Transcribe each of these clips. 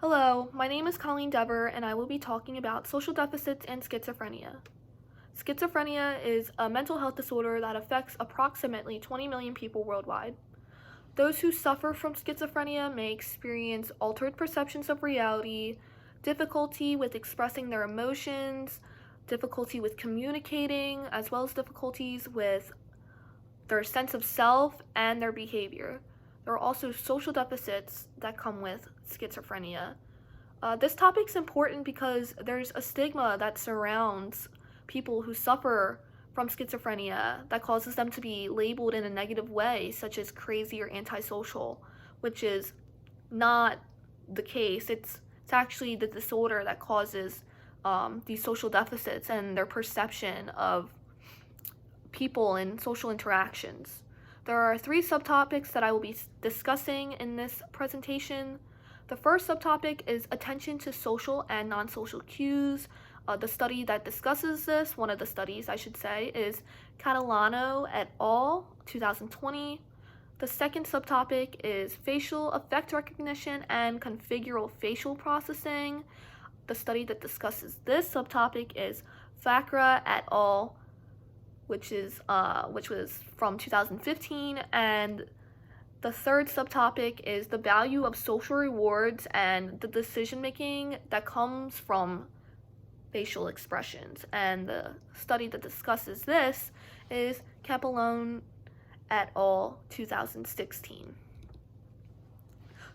Hello, my name is Colleen and I will be talking about social deficits and schizophrenia. Schizophrenia is a mental health disorder that affects approximately 20 million people worldwide. Those who suffer from schizophrenia may experience altered perceptions of reality, difficulty with expressing their emotions, difficulty with communicating, as well as difficulties with their sense of self and their behavior. There are also social deficits that come with schizophrenia. This topic's important because there's a stigma that surrounds people who suffer from schizophrenia that causes them to be labeled in a negative way, such as crazy or antisocial, which is not the case. It's actually the disorder that causes these social deficits and their perception of people and social interactions. There are 3 subtopics that I will be discussing in this presentation. The first subtopic is attention to social and non-social cues. The study that discusses this, one of the studies I should say, is Catalano et al. 2020. The second subtopic is facial affect recognition and configural facial processing. The study that discusses this subtopic is Thakra et al., which was from 2015, and the third subtopic is the value of social rewards and the decision making that comes from facial expressions. And the study that discusses this is Capellone et al. 2016.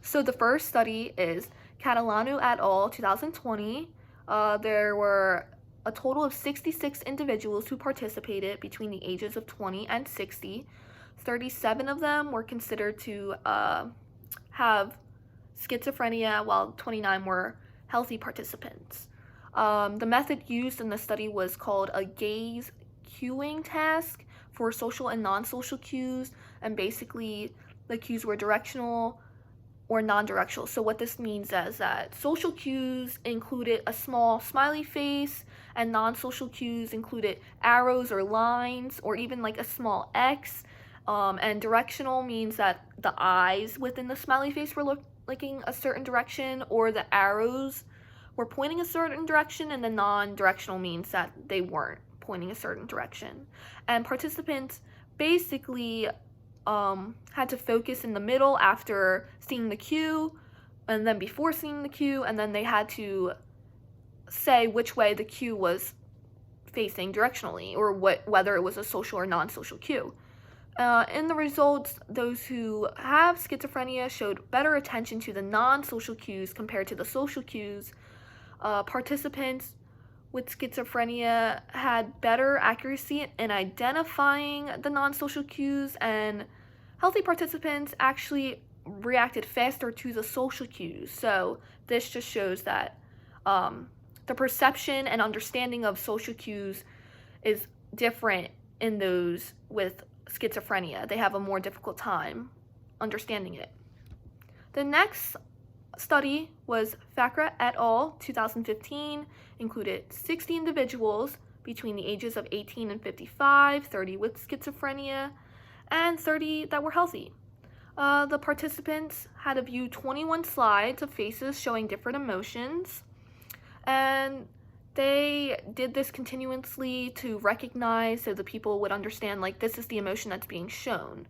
So the first study is Catalano et al. 2020. There were a total of 66 individuals who participated between the ages of 20 and 60. 37 of them were considered to have schizophrenia, while 29 were healthy participants. The method used in the study was called a gaze cueing task for social and non-social cues, and basically the cues were directional or non-directional. So what this means is that social cues included a small smiley face, and non-social cues included arrows or lines, or even like a small X. And directional means that the eyes within the smiley face were looking a certain direction, or the arrows were pointing a certain direction, and the non-directional means that they weren't pointing a certain direction. And participants basically had to focus in the middle after seeing the cue, and then before seeing the cue, and then they had to say which way the cue was facing directionally, or whether it was a social or non-social cue. In the results, those who have schizophrenia showed better attention to the non-social cues compared to the social cues. Participants with schizophrenia had better accuracy in identifying the non-social cues, and healthy participants actually reacted faster to the social cues. So this just shows that the perception and understanding of social cues is different in those with schizophrenia. They have a more difficult time understanding it. The next study was Thakra et al. 2015, included 60 individuals between the ages of 18 and 55, 30 with schizophrenia, and 30 that were healthy. The participants had to view 21 slides of faces showing different emotions, and they did this continuously to recognize, so the people would understand, like, this is the emotion that's being shown.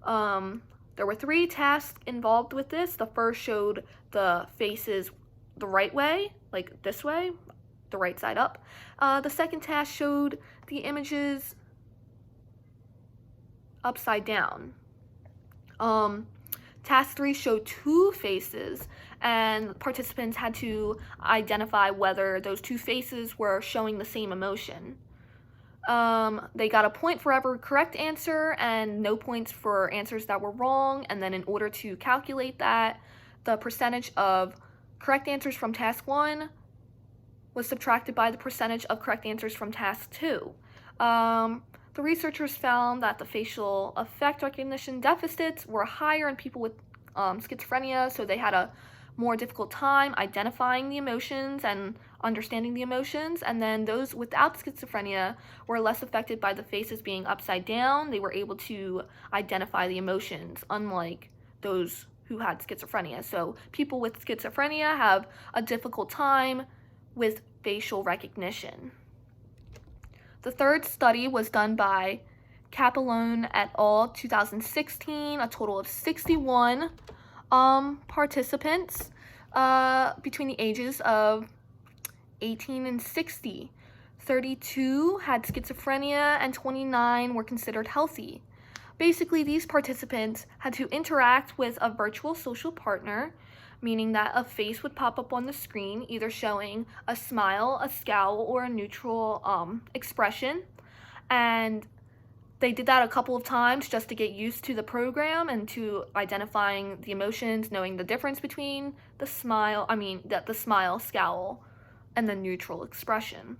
There were 3 tasks involved with this. The first showed the faces the right way, like this way, the right side up. The second task showed the images upside down. Task 3 showed 2 faces, and participants had to identify whether those 2 faces were showing the same emotion. They got a point for every correct answer and no points for answers that were wrong, and then in order to calculate that, the percentage of correct answers from task 1 was subtracted by the percentage of correct answers from task 2. The researchers found that the facial affect recognition deficits were higher in people with schizophrenia, so they had a more difficult time identifying the emotions and understanding the emotions, and then those without schizophrenia were less affected by the faces being upside down. They were able to identify the emotions, unlike those who had schizophrenia. So people with schizophrenia have a difficult time with facial recognition. The third study was done by Colleen et al. 2016, a total of 61 participants between the ages of 18 and 60. 32 had schizophrenia and 29 were considered healthy. Basically, these participants had to interact with a virtual social partner, meaning that a face would pop up on the screen, either showing a smile, a scowl, or a neutral expression. And they did that a couple of times just to get used to the program and to identifying the emotions, knowing the difference between the smile, the smile, scowl, and the neutral expression.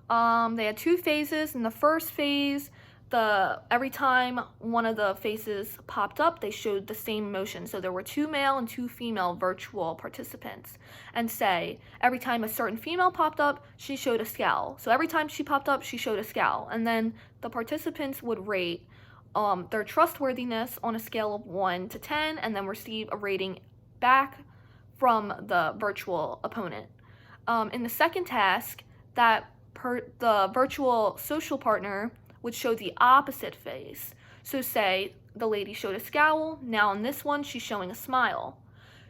They had 2 phases. In the first phase, every time one of the faces popped up, they showed the same emotion. So there were 2 male and 2 female virtual participants. And say, every time a certain female popped up, she showed a scowl. So every time she popped up, she showed a scowl. And then the participants would rate their trustworthiness on a scale of 1 to 10, and then receive a rating back from the virtual opponent. In the second task, the virtual social partner would show the opposite face. So say the lady showed a scowl, now in this one she's showing a smile.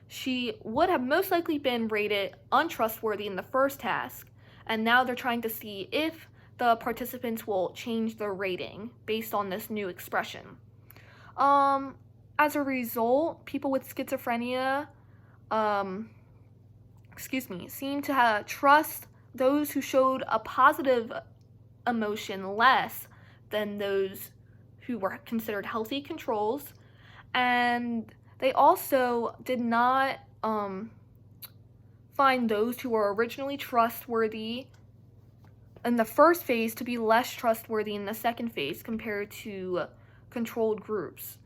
She would have most likely been rated untrustworthy in the first task, and now they're trying to see if the participants will change their rating based on this new expression. As a result, people with schizophrenia seem to trust those who showed a positive emotion less than those who were considered healthy controls, and they also did not find those who were originally trustworthy in the first phase to be less trustworthy in the second phase compared to controlled groups.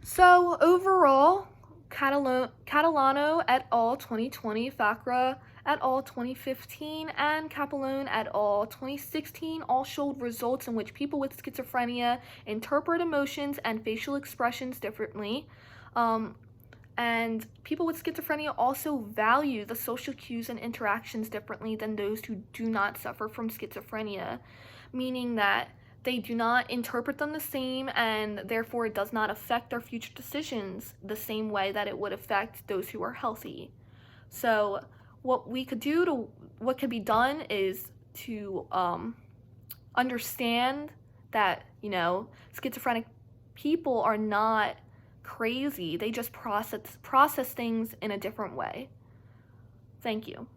So overall, Catalano et al. 2020, Facra et al. 2015, and Capellone et al. 2016 all showed results in which people with schizophrenia interpret emotions and facial expressions differently. And people with schizophrenia also value the social cues and interactions differently than those who do not suffer from schizophrenia, meaning that they do not interpret them the same, and therefore it does not affect their future decisions the same way that it would affect those who are healthy. So what could be done is to understand that, schizophrenic people are not crazy. They just process things in a different way. Thank you.